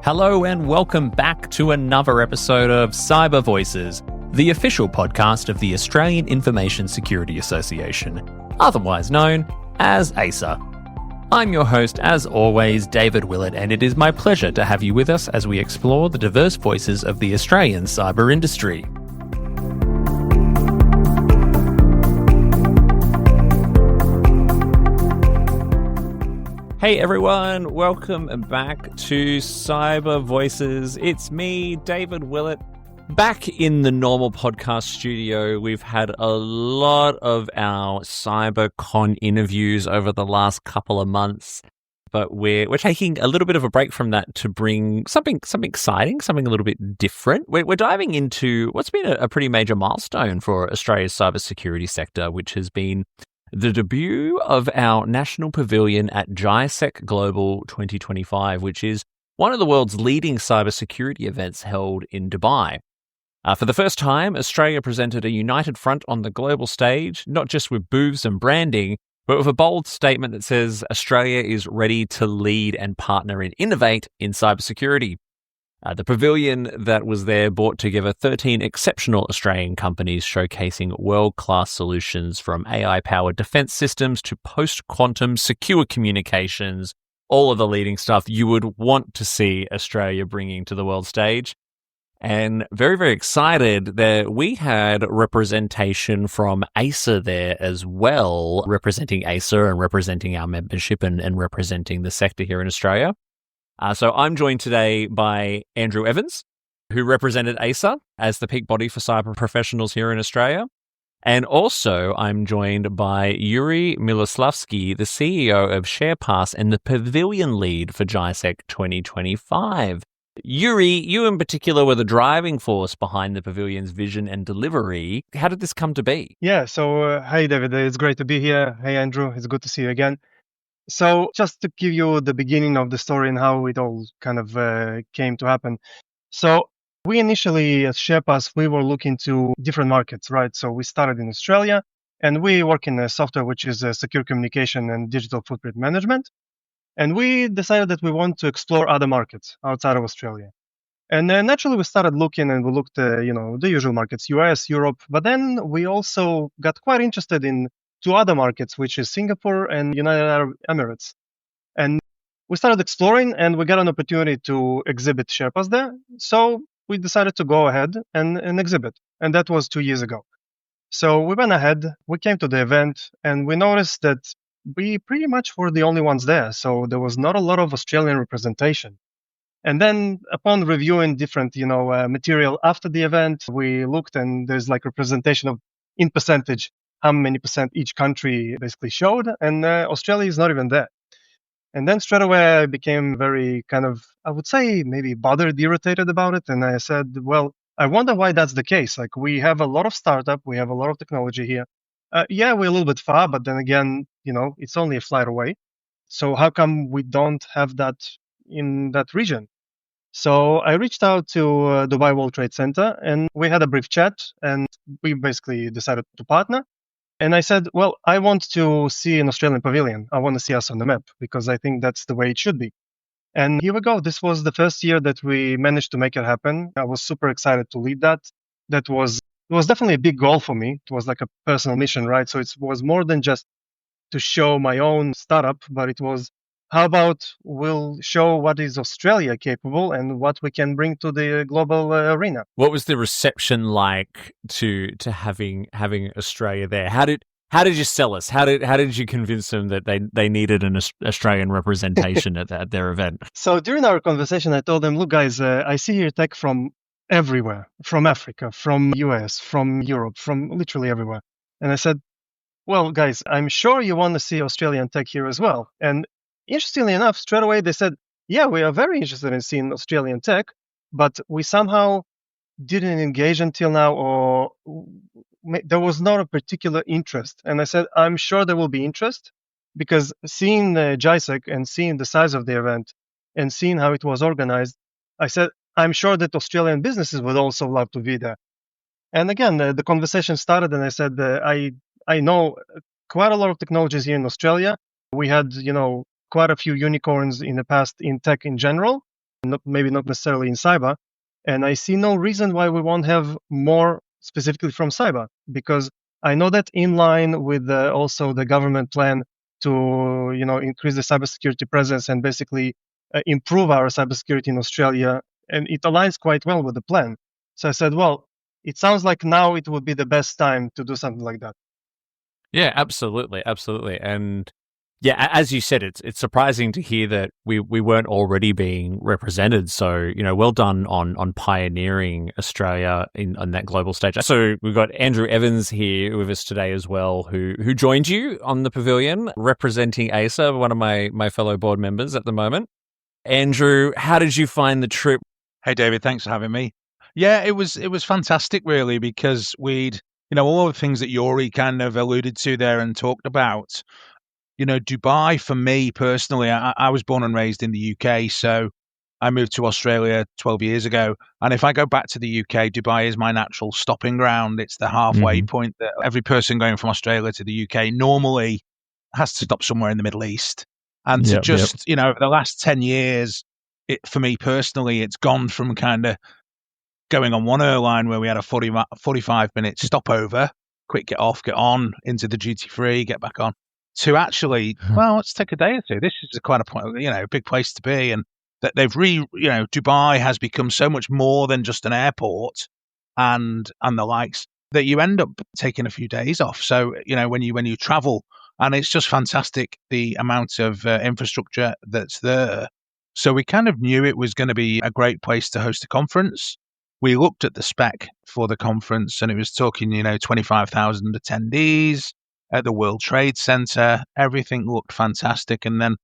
Hello and welcome back to another episode of Cyber Voices, the official podcast of the Australian Information Security Association, otherwise known as AISA. I'm your host, as always, David Willet, and it is my pleasure to have you with us as we explore the diverse voices of the Australian cyber industry. Hey everyone, welcome back to Cyber Voices. It's me, David Willet, back in the normal podcast studio. We've had a lot of our CyberCon interviews over the last couple of months, but we're taking a little bit of a break from that to bring something exciting, something a little bit different. We're diving into what's been a pretty major milestone for Australia's cybersecurity sector, which has been the debut of our national pavilion at GISEC Global 2025, which is one of the world's leading cybersecurity events held in Dubai. For the first time, Australia presented a united front on the global stage, not just with booths and branding, but with a bold statement that says Australia is ready to lead and partner and innovate in cybersecurity. The pavilion that was there brought together 13 exceptional Australian companies showcasing world-class solutions from AI-powered defense systems to post-quantum secure communications, all of the leading stuff you would want to see Australia bringing to the world stage. And very, very excited that we had representation from AISA there as well, representing AISA and representing our membership and representing the sector here in Australia. So I'm joined today by Andrew Evans, who represented AISA as the peak body for cyber professionals here in Australia. And also I'm joined by Yuri Miloslavsky, the CEO of SharePass and the Pavilion Lead for GISEC 2025. Yuri, you in particular were the driving force behind the pavilion's vision and delivery. How did this come to be? Yeah, so hey David, it's great to be here. Hey Andrew, it's good to see you again. So just to give you the beginning of the story and how it all kind of came to happen. So we initially, as SharePass, we were looking to different markets, right? So we started in Australia and we work in a software which is secure communication and digital footprint management. And we decided that we want to explore other markets outside of Australia. And naturally, we started looking and we looked, the usual markets, US, Europe. But then we also got quite interested in two other markets, which is Singapore and United Arab Emirates. And we started exploring and we got an opportunity to exhibit SharePass there. So we decided to go ahead and exhibit. And that was 2 years ago. So we went ahead, we came to the event and we noticed that we pretty much were the only ones there. So there was not a lot of Australian representation. And then upon reviewing different, material after the event, we looked and there's like representation of in percentage, how many percent each country basically showed. And Australia is not even there. And then straight away I became very kind of, I would say maybe bothered, irritated about it. And I said, well, I wonder why that's the case. Like we have a lot of startup, we have a lot of technology here. Yeah, we're a little bit far, but then again, it's only a flight away. So how come we don't have that in that region? So I reached out to Dubai World Trade Center and we had a brief chat and we basically decided to partner. And I said, well, I want to see an Australian pavilion. I want to see us on the map because I think that's the way it should be. And here we go. This was the first year that we managed to make it happen. I was super excited to lead that. It was definitely a big goal for me. It was like a personal mission, right? So it was more than just to show my own startup, but it was, how about we'll show what is Australia capable and what we can bring to the global arena. What was the reception like to having Australia there? How did you sell us? How did you convince them that they needed an Australian representation at their event? So during our conversation, I told them, look, guys, I see here tech from everywhere, from Africa, from US, from Europe, from literally everywhere. And I said, well, guys, I'm sure you want to see Australian tech here as well. And interestingly enough, straight away they said, yeah, we are very interested in seeing Australian tech, but we somehow didn't engage until now, or there was not a particular interest. And I said, I'm sure there will be interest because seeing GISEC and seeing the size of the event and seeing how it was organized, I said, I'm sure that Australian businesses would also love to be there. And again, the conversation started and I said, I know quite a lot of technologies here in Australia. We had, quite a few unicorns in the past in tech in general. maybe not necessarily in cyber. And I see no reason why we won't have more specifically from cyber, because I know that in line with also the government plan to increase the cybersecurity presence and basically improve our cybersecurity in Australia, and it aligns quite well with the plan. So I said, well, it sounds like now it would be the best time to do something like that. Yeah, absolutely, absolutely. And yeah, as you said, it's surprising to hear that we weren't already being represented. So, well done on pioneering Australia on that global stage. So we've got Andrew Evans here with us today as well, who joined you on the pavilion representing AISA, one of my fellow board members at the moment. Andrew, how did you find the trip? Hey, David, thanks for having me. Yeah, it was fantastic, really, because we'd, all the things that Yuri kind of alluded to there and talked about. Dubai, for me personally, I was born and raised in the UK, so I moved to Australia 12 years ago. And if I go back to the UK, Dubai is my natural stopping ground. It's the halfway point that every person going from Australia to the UK normally has to stop somewhere in the Middle East. And the last 10 years, for me personally, it's gone from kind of going on one airline where we had a 45-minute stopover, quick get off, get on, into the duty-free, get back on, to actually, well, let's take a day or two. This is quite a big place to be. And that Dubai has become so much more than just an airport and the likes, that you end up taking a few days off. So, when you travel, and it's just fantastic, the amount of infrastructure that's there. So we kind of knew it was going to be a great place to host a conference. We looked at the spec for the conference, and it was talking, 25,000 attendees at the World Trade Center. Everything looked fantastic. And then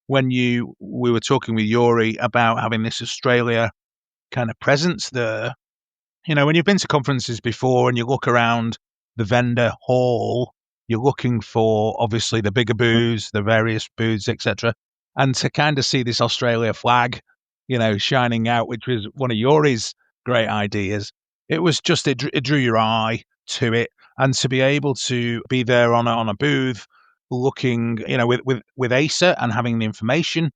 when we were talking with Yuri about having this Australia kind of presence there, when you've been to conferences before and you look around the vendor hall, you're looking for obviously the bigger booths, the various booths, etc. And to kind of see this Australia flag, shining out, which was one of Yuri's great ideas. It was just, it drew your eye to it. And to be able to be there on a booth, looking, with AISA and having the information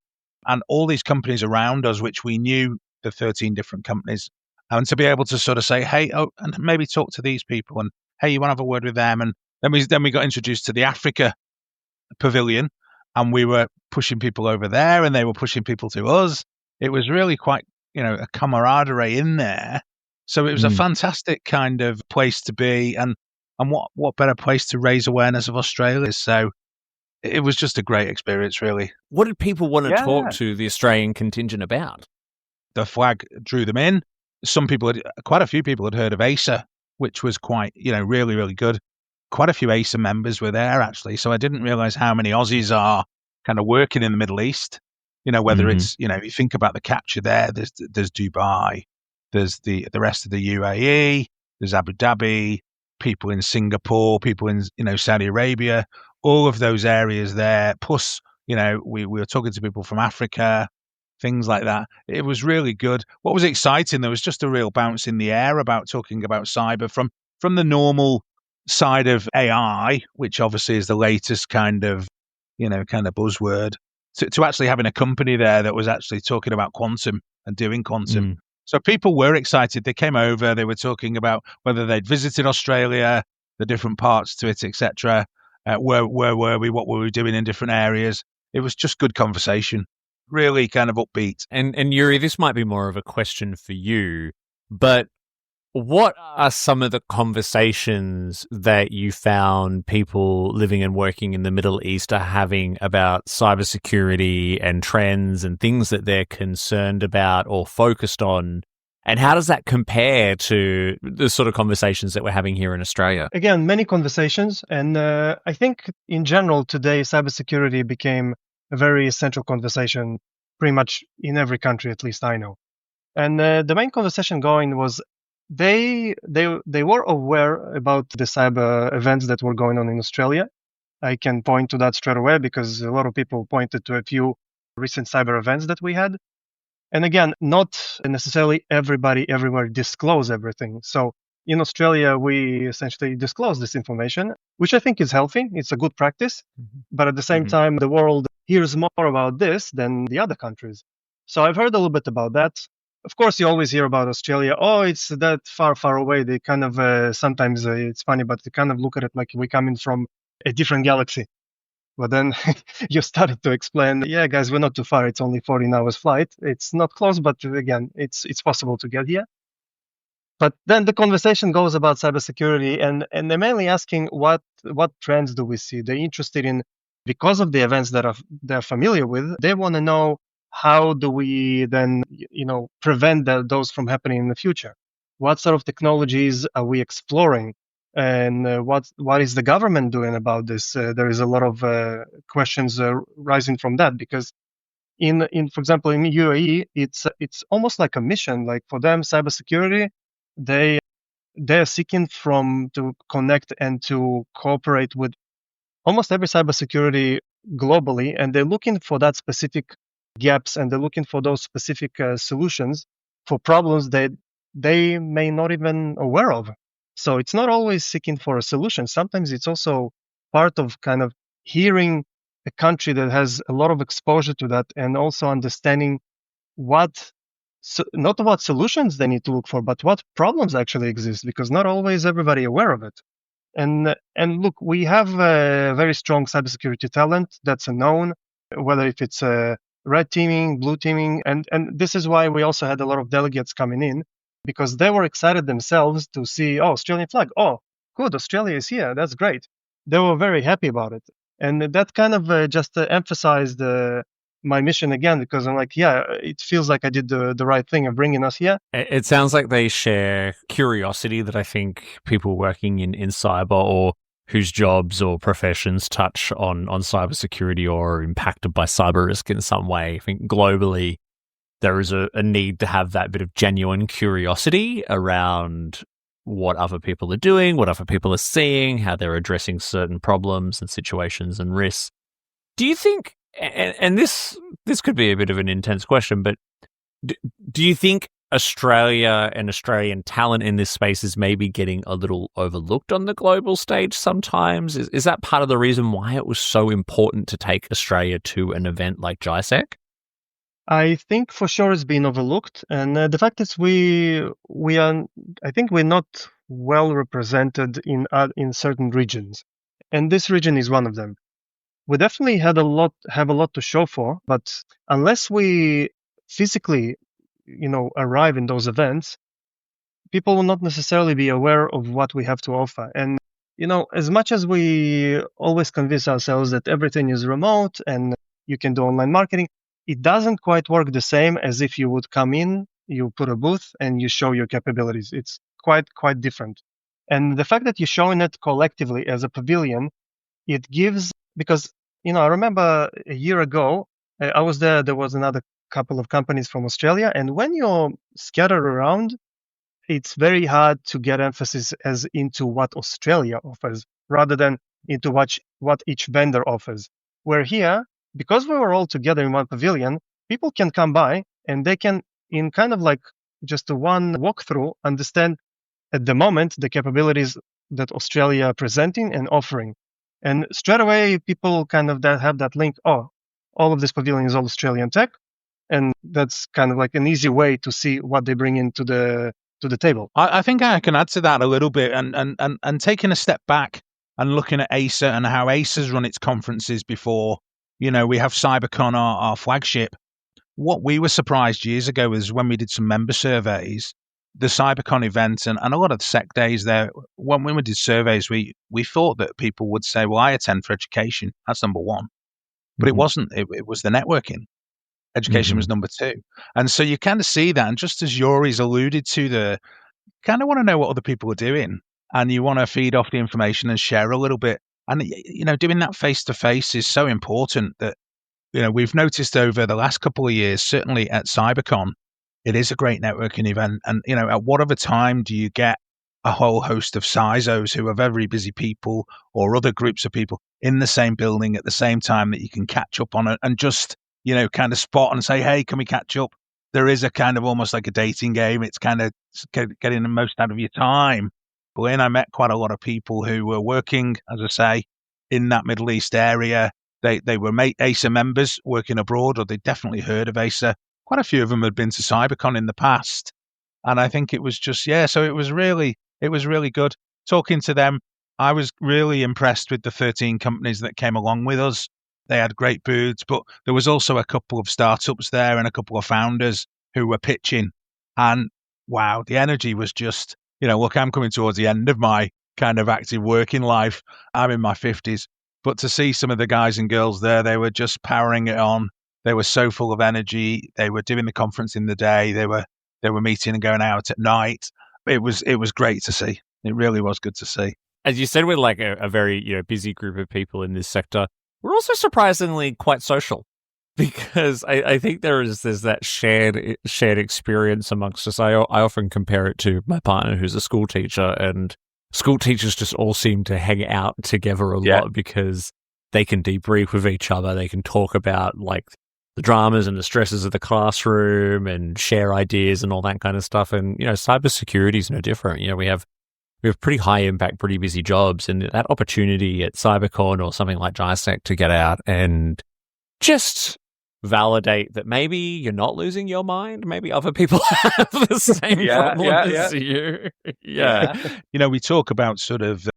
and all these companies around us, which we knew the 13 different companies, and to be able to sort of say, hey, and maybe talk to these people, and hey, you want to have a word with them? And then we got introduced to the Africa pavilion, and we were pushing people over there, and they were pushing people to us. It was really quite, a camaraderie in there. So it was a fantastic kind of place to be, and what better place to raise awareness of Australia? So it was just a great experience, really. What did people want to talk to the Australian contingent about? The flag drew them in. Quite a few people had heard of AISA, which was quite, really, really good. Quite a few AISA members were there, actually. So I didn't realize how many Aussies are kind of working in the Middle East. Whether it's, you think about the capture there, there's Dubai, there's the rest of the UAE, there's Abu Dhabi, people in Singapore, people in, Saudi Arabia, all of those areas there. Plus, we were talking to people from Africa, things like that. It was really good. What was exciting, there was just a real bounce in the air about talking about cyber from the normal side of AI, which obviously is the latest kind of buzzword, to actually having a company there that was actually talking about quantum and doing quantum. So people were excited. They came over. They were talking about whether they'd visited Australia, the different parts to it, etc. Where were we? What were we doing in different areas? It was just good conversation, really kind of upbeat. And Yuri, this might be more of a question for you, but what are some of the conversations that you found people living and working in the Middle East are having about cybersecurity and trends and things that they're concerned about or focused on? And how does that compare to the sort of conversations that we're having here in Australia? Again, many conversations. And I think in general today, cybersecurity became a very essential conversation pretty much in every country, at least I know. And the main conversation going was they were aware about the cyber events that were going on in Australia. I can point to that straight away because a lot of people pointed to a few recent cyber events that we had. And again, not necessarily everybody everywhere disclose everything. So in Australia, we essentially disclose this information, which I think is healthy. It's a good practice. But at the same time, the world hears more about this than the other countries. So I've heard a little bit about that. Of course, you always hear about Australia. Oh, it's that far, far away. They kind of sometimes it's funny, but they kind of look at it like we come in from a different galaxy. But then you started to explain, yeah, guys, we're not too far. It's only 14 hours flight. It's not close, but again, it's possible to get here. But then the conversation goes about cybersecurity, and they're mainly asking what trends do we see. They're interested in, because of the events that they're familiar with. They want to know, how do we then prevent those from happening in the future? What sort of technologies are we exploring? And what is the government doing about this? There is a lot of questions rising from that, because in for example in UAE, it's almost like a mission. Like for them, cybersecurity, they're seeking to connect and to cooperate with almost every cybersecurity globally, and they're looking for that specific gaps, and they're looking for those specific solutions for problems that they may not even aware of. So it's not always seeking for a solution. Sometimes it's also part of kind of hearing a country that has a lot of exposure to that, and also understanding not what solutions they need to look for, but what problems actually exist, because not always everybody aware of it. And look, we have a very strong cybersecurity talent that's a known, whether if it's red teaming, blue teaming, and this is why we also had a lot of delegates coming in, because they were excited themselves to see, oh, Australian flag, oh, good, Australia is here, that's great. They were very happy about it, and that kind of just emphasized my mission again, because I'm like, yeah, it feels like I did the right thing of bringing us here. It sounds like they share curiosity that I think people working in cyber, or whose jobs or professions touch on cybersecurity or are impacted by cyber risk in some way. I think globally there is a need to have that bit of genuine curiosity around what other people are doing, what other people are seeing, how they're addressing certain problems and situations and risks. Do you think, and this could be a bit of an intense question, but do you think Australia and Australian talent in this space is maybe getting a little overlooked on the global stage sometimes? Is that part of the reason why it was so important to take Australia to an event like GISEC? I think for sure it's been overlooked, and the fact is I think we're not well represented in certain regions, and this region is one of them. We definitely have a lot to show for, but unless we physically, arrive in those events, people will not necessarily be aware of what we have to offer. And as much as we always convince ourselves that everything is remote and you can do online marketing, it doesn't quite work the same as if you would come in, you put a booth, and you show your capabilities. It's quite different. And the fact that you're showing it collectively as a pavilion, it gives, because I remember a year ago, I was there. There was another couple of companies from Australia, and when you're scattered around, it's very hard to get emphasis as into what Australia offers, rather than into what each vendor offers. Where here, because we were all together in one pavilion, people can come by and they can, in kind of like just a one walkthrough, understand at the moment the capabilities that Australia are presenting and offering. And straight away, people kind of have that link. Oh, all of this pavilion is all Australian tech, and that's kind of like an easy way to see what they bring into the table. I think I can add to that a little bit, and taking a step back and looking at AISA and how AISA's run its conferences before. We have CyberCon, our flagship. What we were surprised years ago is when we did some member surveys, the CyberCon event and a lot of the SEC days there, when we did surveys, we thought that people would say, well, I attend for education. That's number one. But it wasn't. It was the networking. Education was number two. And so you kind of see that. And just as Yuri's alluded to, kind of want to know what other people are doing. And you want to feed off the information and share a little bit. And, doing that face-to-face is so important that, we've noticed over the last couple of years, certainly at CyberCon, it is a great networking event. And, at whatever time do you get a whole host of CISOs who are very busy people or other groups of people in the same building at the same time that you can catch up on it and just, kind of spot and say, hey, can we catch up? There is a kind of almost like a dating game. It's kind of getting the most out of your time. But then I met quite a lot of people who were working, as I say, in that Middle East area. They were AISA members working abroad, or they definitely heard of AISA. quite a few of them had been to CyberCon in the past. And I think it was just, so it was really good. Talking to them, I was really impressed with the 13 companies that came along with us. They had great booths, but there was also a couple of startups there and a couple of founders who were pitching. And wow, the energy was just, look, I'm coming towards the end of my kind of active working life. I'm in my 50s. But to see some of the guys and girls there, they were just powering it on. They were so full of energy. They were doing the conference in the day. They were meeting and going out at night. It was great to see. It really was good to see. As you said, we're like a very busy group of people in this sector. We're also surprisingly quite social, because I think there's that shared experience amongst us. I often compare it to my partner, who's a school teacher, and school teachers just all seem to hang out together a lot because they can debrief with each other. They can talk about like the dramas and the stresses of the classroom and share ideas and all that kind of stuff. And, cybersecurity is no different. We have pretty high impact, pretty busy jobs, and that opportunity at CyberCon or something like GISEC to get out and just validate that maybe you're not losing your mind. Maybe other people have the same problem as you. We talk about sort of,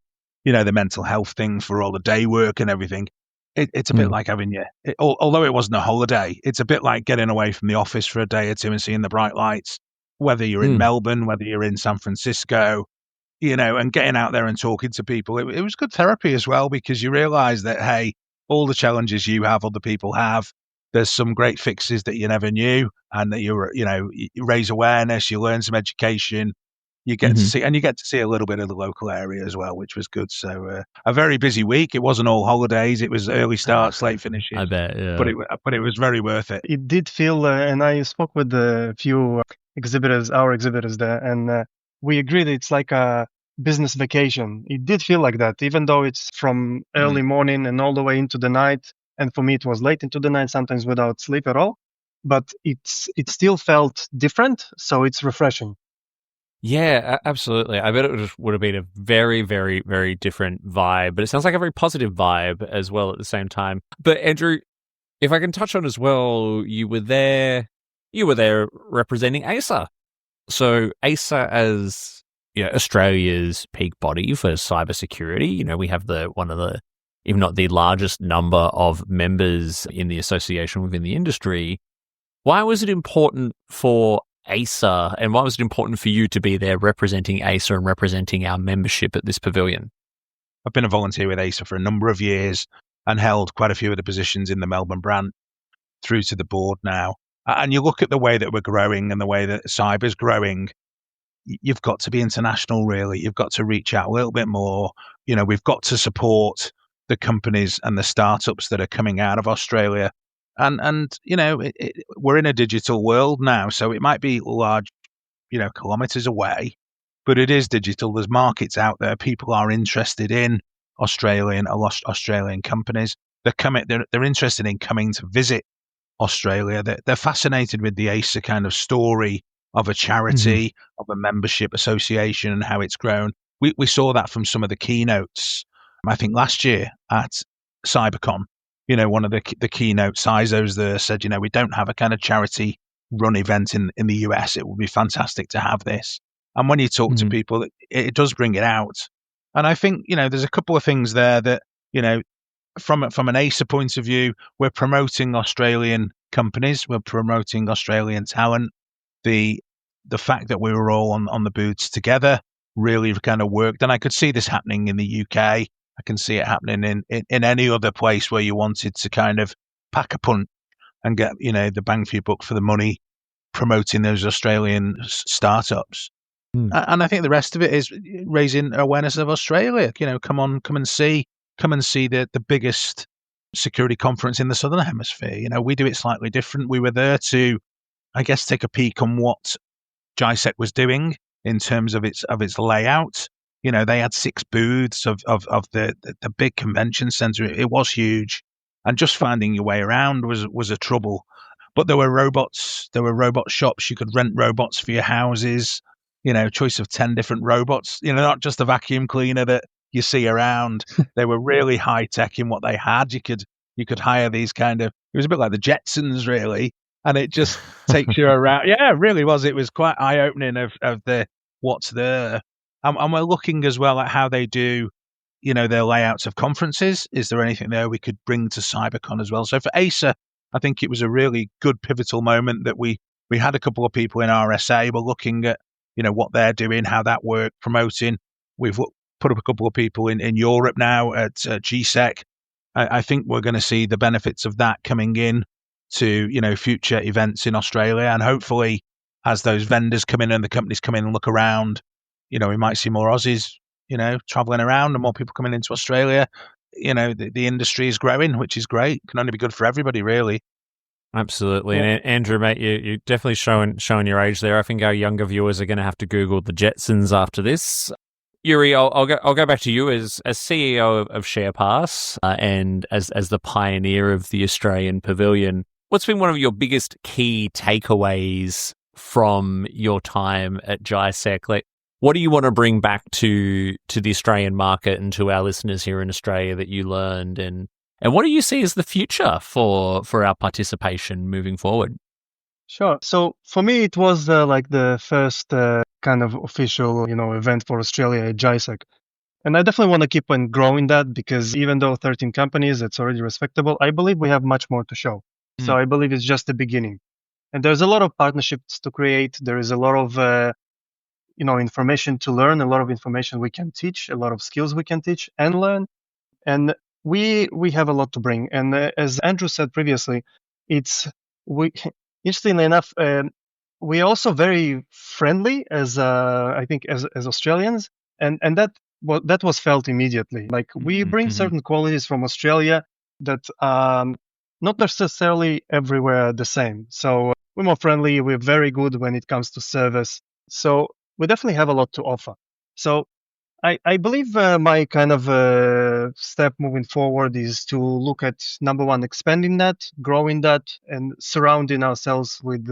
the mental health thing for all the day work and everything. It's a bit like having although it wasn't a holiday, it's a bit like getting away from the office for a day or two and seeing the bright lights, whether you're in Melbourne, whether you're in San Francisco, and getting out there and talking to people. It was good therapy as well, because you realize that, hey, all the challenges you have, other people have. There's some great fixes that you never knew, and that you raise awareness, you learn some education, you get to see, and you get to see a little bit of the local area as well, which was good. So a very busy week. It wasn't all holidays. It was early starts, late finishes. I bet, yeah. But it was very worth it. It did feel, and I spoke with a few our exhibitors there, and we agreed it's like a business vacation. It did feel like that, even though it's from early morning and all the way into the night. And for me, it was late into the night, sometimes without sleep at all. But it still felt different, so it's refreshing. Yeah, absolutely. I bet it would have been a very, very, very different vibe, but it sounds like a very positive vibe as well at the same time. But Andrew, if I can touch on as well, you were there representing AISA. So AISA, as Australia's peak body for cybersecurity, we have one of the, if not the largest number of members in the association within the industry. Why was it important for AISA, and why was it important for you to be there representing AISA and representing our membership at this pavilion? I've been a volunteer with AISA for a number of years and held quite a few of the positions in the Melbourne branch through to the board now. And you look at the way that we're growing and the way that cyber's growing, you've got to be international, really. You've got to reach out a little bit more. We've got to support the companies and the startups that are coming out of Australia. And we're in a digital world now, so it might be large, kilometers away, but it is digital. There's markets out there. People are interested in Australian companies. They're interested in coming to visit Australia. They're fascinated with the AISA kind of story of a charity, of a membership association, and how it's grown. We saw that from some of the keynotes, I think last year at CyberCon. One of the keynote CISOs there said, we don't have a kind of charity run event in the US. It would be fantastic to have this. And when you talk to people, it does bring it out. And I think, there's a couple of things there that, from an AISA point of view, we're promoting Australian companies. We're promoting Australian talent. The fact that we were all on the booths together really kind of worked. And I could see this happening in the UK. I can see it happening in any other place where you wanted to kind of pack a punch and get, the bang for your buck for the money, promoting those Australian startups. And I think the rest of it is raising awareness of Australia. Come and see the biggest security conference in the Southern Hemisphere. We do it slightly different. We were there to, I guess, take a peek on what GISEC was doing in terms of its layout. They had 6 booths of the big convention center. It was huge, and just finding your way around was a trouble. But there were robots. There were robot shops. You could rent robots for your houses. Choice of 10 different robots. Not just a vacuum cleaner that you see around. They were really high tech in what they had. You could hire these kind of. It was a bit like the Jetsons, really. and it just takes you around. Yeah, it really was. It was quite eye-opening of the what's there. And we're looking as well at how they do, their layouts of conferences. Is there anything there we could bring to CyberCon as well? So for AISA, I think it was a really good pivotal moment that we had a couple of people in RSA. We're looking at, what they're doing, how that worked, promoting. We've put up a couple of people in Europe now at GISEC. I think we're going to see the benefits of that coming in to, future events in Australia. And hopefully, as those vendors come in and the companies come in and look around, we might see more Aussies, traveling around and more people coming into Australia. The industry is growing, which is great. Can only be good for everybody, really. Absolutely. Yeah. And Andrew, mate, you're definitely showing your age there. I think our younger viewers are going to have to Google the Jetsons after this. Yuri, I'll go back to you as CEO of SharePass and as the pioneer of the Australian Pavilion. What's been one of your biggest key takeaways from your time at GISEC? Like, what do you want to bring back to the Australian market and to our listeners here in Australia that you learned, and what do you see as the future for our participation moving forward? Sure. So for me, it was like the first kind of official, event for Australia at GISEC. And I definitely want to keep on growing that, because even though 13 companies, it's already respectable, I believe we have much more to show. So I believe it's just the beginning. And there's a lot of partnerships to create. There is a lot of, information to learn, a lot of information we can teach, a lot of skills we can teach and learn. And we have a lot to bring. And as Andrew said previously, interestingly enough, we're also very friendly as I think as Australians, and that was felt immediately. Like, we bring certain qualities from Australia that not necessarily everywhere the same. So we're more friendly. We're very good when it comes to service. So we definitely have a lot to offer. So I believe my kind of step moving forward is to look at, number one, expanding that, growing that, and surrounding ourselves with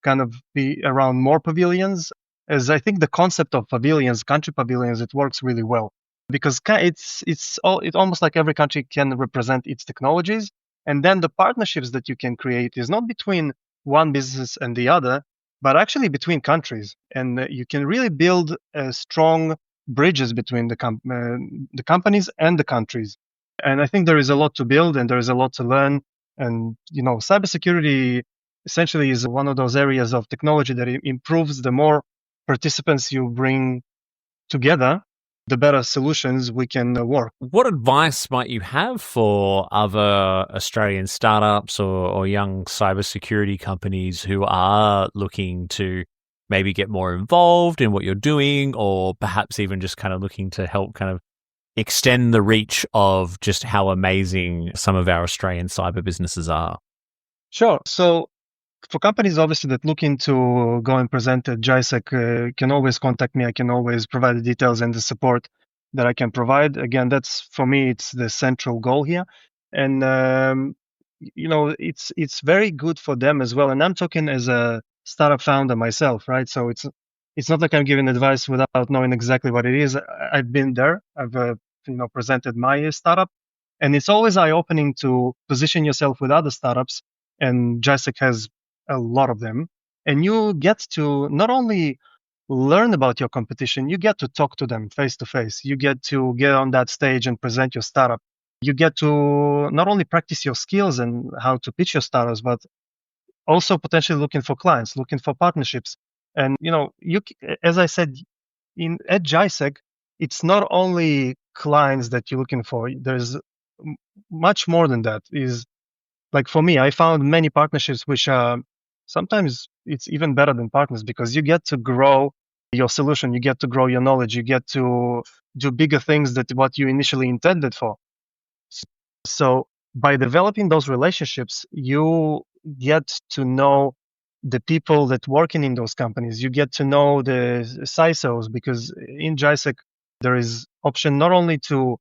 kind of be around more pavilions. As I think the concept of pavilions, country pavilions, it works really well, because it's almost like every country can represent its technologies, and then the partnerships that you can create is not between one business and the other, but actually between countries, and you can really build a strong bridges between the companies and the countries. And I think there is a lot to build, and there is a lot to learn. And cybersecurity essentially is one of those areas of technology that improves. The more participants you bring together, the better solutions we can work. What advice might you have for other Australian startups or young cybersecurity companies who are looking to maybe get more involved in what you're doing, or perhaps even just kind of looking to help kind of extend the reach of just how amazing some of our Australian cyber businesses are? Sure. So for companies, obviously, that looking to go and present at GISEC, can always contact me. I can always provide the details and the support that I can provide. Again, that's, for me, it's the central goal here. And, it's very good for them as well. And I'm talking as a startup founder myself, right? So it's not like I'm giving advice without knowing exactly what it is. I've been there. I've presented my startup, and it's always eye-opening to position yourself with other startups. And GISEC has a lot of them, and you get to not only learn about your competition, you get to talk to them face to face. You get to get on that stage and present your startup. You get to not only practice your skills and how to pitch your startups, but also potentially looking for clients, looking for partnerships. And as I said, at GISEC, it's not only clients that you're looking for. There's much more than that. Is like, for me, I found many partnerships which are sometimes it's even better than partners, because you get to grow your solution, you get to grow your knowledge, you get to do bigger things than what you initially intended for. So by developing those relationships, you get to know the people that working in those companies. You get to know the CISOs, because in GISEC there is option not only to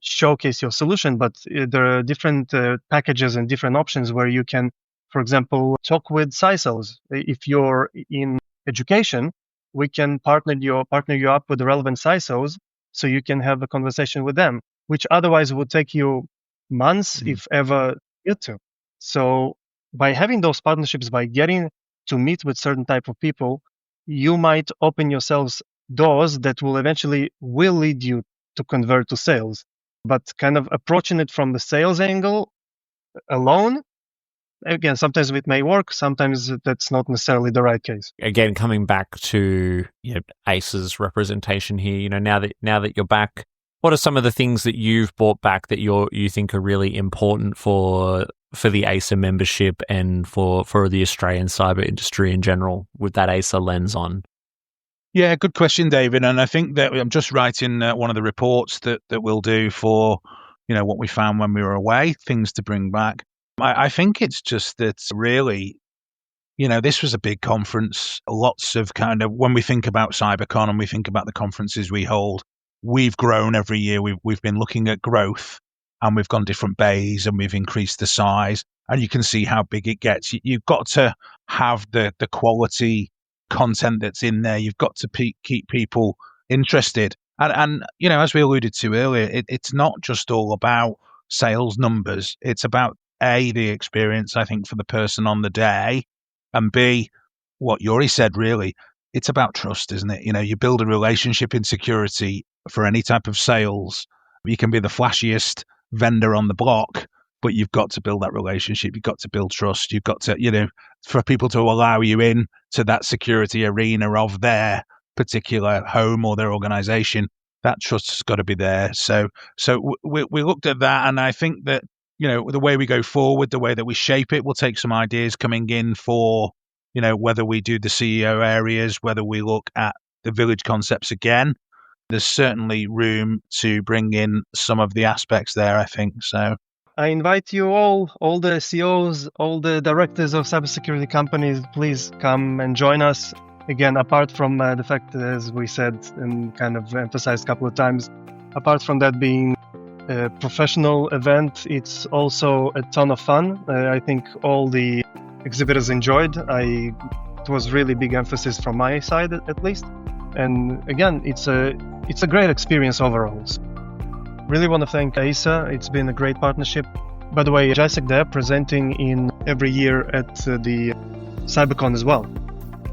showcase your solution, but there are different packages and different options where you can, for example, talk with CISOs. If you're in education, we can partner you up with the relevant CISOs, so you can have a conversation with them, which otherwise would take you months, if ever, you to. So by having those partnerships, by getting to meet with certain type of people, you might open yourselves doors that will eventually lead you to convert to sales. But kind of approaching it from the sales angle alone, again, sometimes it may work, sometimes that's not necessarily the right case. Again, coming back to AISA's representation here, now that you're back, what are some of the things that you've brought back that you think are really important for the AISA membership and for the Australian cyber industry in general with that AISA lens on? Yeah, good question, David. And I think that I'm just writing one of the reports that we'll do for, what we found when we were away, things to bring back. I think it's just that really, this was a big conference. Lots of when we think about CyberCon and we think about the conferences we hold, we've grown every year. We've been looking at growth and we've gone different bays and we've increased the size. And you can see how big it gets. You've got to have the quality content that's in there. You've got to keep people interested. And as we alluded to earlier, it's not just all about sales numbers. It's about A, the experience, I think, for the person on the day, and B, what Yuri said, really, it's about trust, isn't it? You build a relationship in security for any type of sales. You can be the flashiest vendor on the block, but you've got to build that relationship. You've got to build trust. You've got to, for people to allow you in to that security arena of their particular home or their organization, that trust has got to be there. So we looked at that, and I think that, the way we go forward, the way that we shape it, we'll take some ideas coming in for, whether we do the CEO areas, whether we look at the village concepts again. There's certainly room to bring in some of the aspects there, I think. So I invite you all the CEOs, all the directors of cybersecurity companies, please come and join us. Again, apart from the fact, as we said and kind of emphasized a couple of times, apart from that being a professional event, it's also a ton of fun. I think all the exhibitors enjoyed. It was really big emphasis from my side, at least. And again, it's a great experience overall. Really want to thank AISA. It's been a great partnership. By the way, GISEC they're presenting in every year at the CyberCon as well.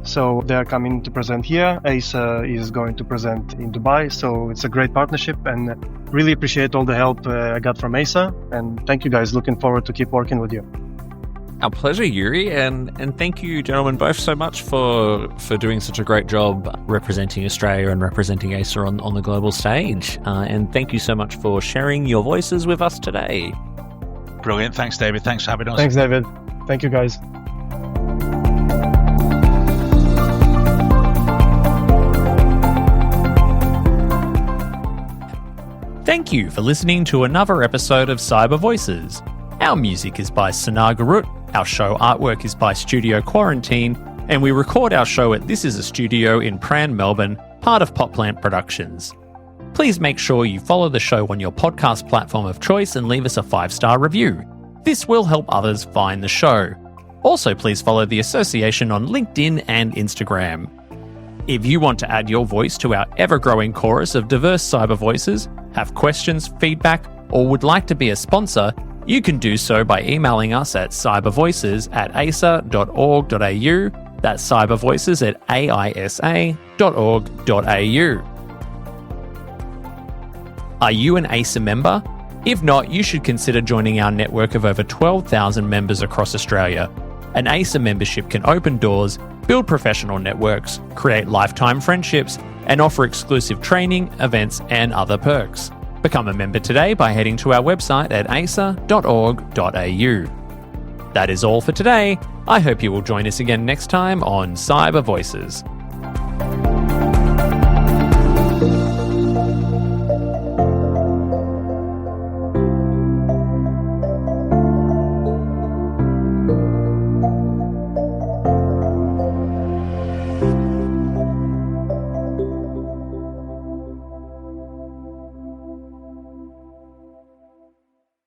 So they're coming to present here. AISA is going to present in Dubai. So it's a great partnership, and really appreciate all the help I got from AISA. And thank you guys. Looking forward to keep working with you. Our pleasure, Yuri, and thank you, gentlemen, both so much for doing such a great job representing Australia and representing AISA on the global stage. And thank you so much for sharing your voices with us today. Brilliant. Thanks, David. Thanks for having us. Thanks, David. Thank you, guys. Thank you for listening to another episode of Cyber Voices. Our music is by Sonar Garut, our show artwork is by Studio Quarantine, and we record our show at This Is a Studio in Pran, Melbourne, part of Popplant Productions. Please make sure you follow the show on your podcast platform of choice and leave us a 5-star review. This will help others find the show. Also, please follow the association on LinkedIn and Instagram. If you want to add your voice to our ever-growing chorus of diverse cyber voices, have questions, feedback, or would like to be a sponsor, you can do so by emailing us at cybervoices@aisa.org.au. That's cybervoices@aisa.org.au. Are you an AISA member? If not, you should consider joining our network of over 12,000 members across Australia. An AISA membership can open doors, build professional networks, create lifetime friendships, and offer exclusive training, events, and other perks. Become a member today by heading to our website at aisa.org.au. That is all for today. I hope you will join us again next time on Cyber Voices.